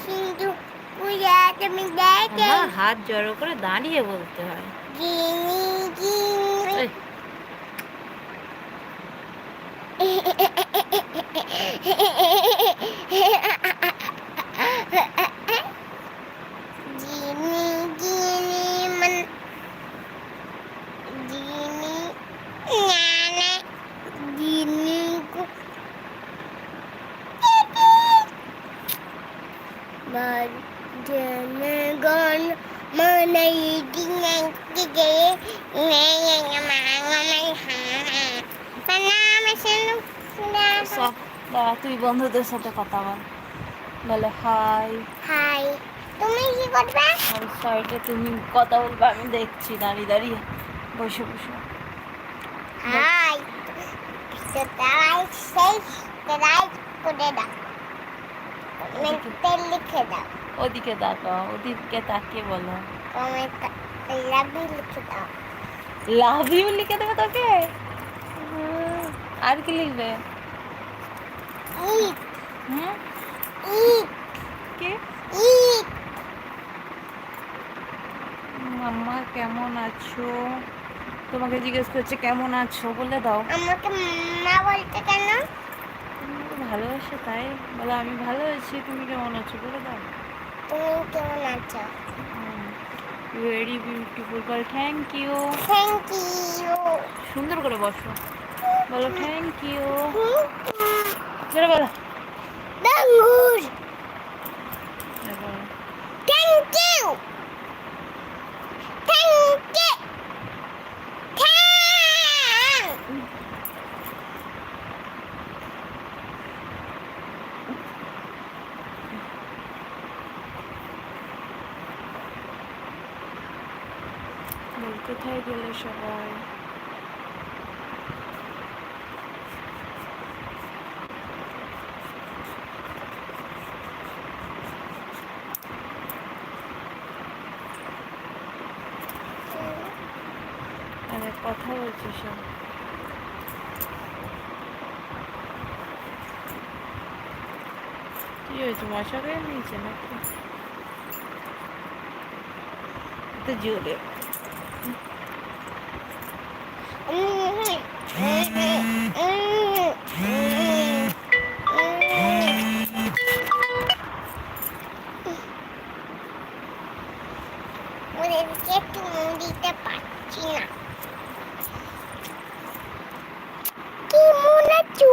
সিন্ধু পূজা তুমি দেখে আমার হাত জড়ো করে দাঁড়িয়ে বলতে হয়। জিনি জিনি এই, জিনি জিনি মন জিনি নানা জিনি जनगण मन সব দাঁড়া, তুই বন্ধুদের সাথে কথা বল। বলে হাই। হাই তুমি কি করবে আর সাইডে তুমি কথা বলবে, আমি দেখছি দাঁড়িয়ে দাঁড়িয়ে বসে বসে। হাই তাই সেই তাই করে দাও কমেন্টে লিখে দাও ওদিকে তাকাও, ওদিকে তাকিয়ে বলো কমেন্ট লাভ ইউ লিখে দাও লাভ ইউ লিখে দেবে তোকে। আর কি লিখবে? ঈদ হুম, ঈদ কি? ঈদ মাম্মা কেমন আছো? তোমাকে জিজ্ঞেস করছে কেমন আছো, বলে দাও। আমাকে মা বলতে কেন তোমাকে ভালোবাসে তাই বলো আমি ভালো আছি, তুমি কেমন আছো বলে দাও। তুমি কেমন আছো ভেরি বিউটিফুল, বল থ্যাংক ইউ। থ্যাংক ইউ সুন্দর করে বসো, বলো থ্যাংক ইউ। জোরে বলো। ডাঙ্গুর এবার থ্যাংক ইউ থ্যাংক ইউ বল কোথায় গেলে সবাই? আরে কথা বলছি সব। কি হয়েছে, মশা খেয়ে নিয়েছে নাকি? তো জোরে ওদেরকে একটু দিতে পারছি না কি মনে আছো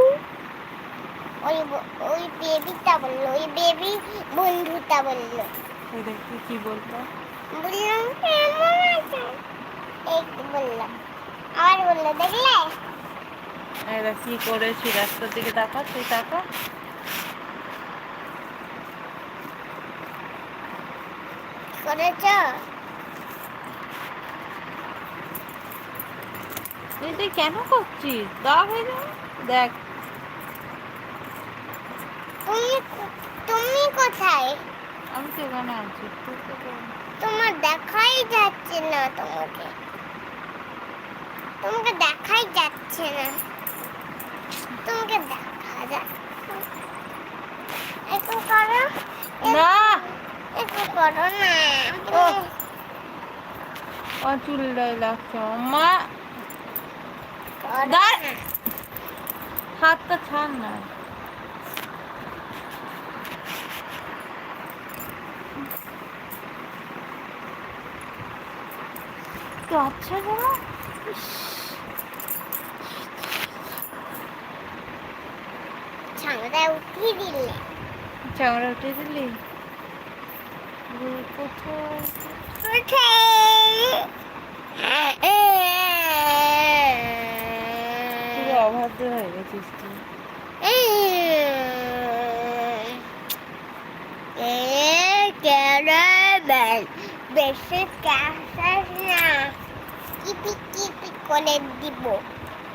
ওই বেবিটা বললো ওই বেবি বন্ধুটা বললো ওদেরকে কি বলবো? বললাম কেমন আছো এই তো বললাম আবার বললো দেখলে এরা কি করেছি, রাস্তার দিকে তাকা, তুই তাকা। করেছ তুই কেন করছিস? দাগ হয়ে যাবে দেখ। তুমি তুমি কোথায় আমি তো এখানে আছি, তুই তো তোমার দেখাই যাচ্ছে না তোমাকে তোমাকে দেখাই যাচ্ছে না তোমাকে দেখা যাচ্ছে একটু করো না। একটু করো না চুলটাই লাগছে মা। করো দাঁড়, না। হাতটা ছাড় না। তো আচ্ছা যারা ছাংটা উঠিয়ে দিলে চামড়া উঠে দিলি কোথায়? উঠে পুরো অবাধ্য হয়ে গেছিস তুই। বেশি ক্যাশাস না কিপি কিপি করে দিব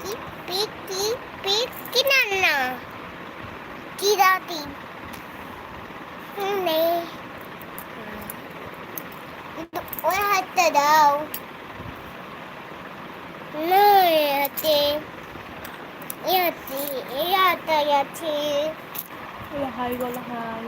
কিপি কিপি কিনা না কি রাতি নে ওই হাতটা দাও না এতে এই হাতে আছে হাই বলো হাই।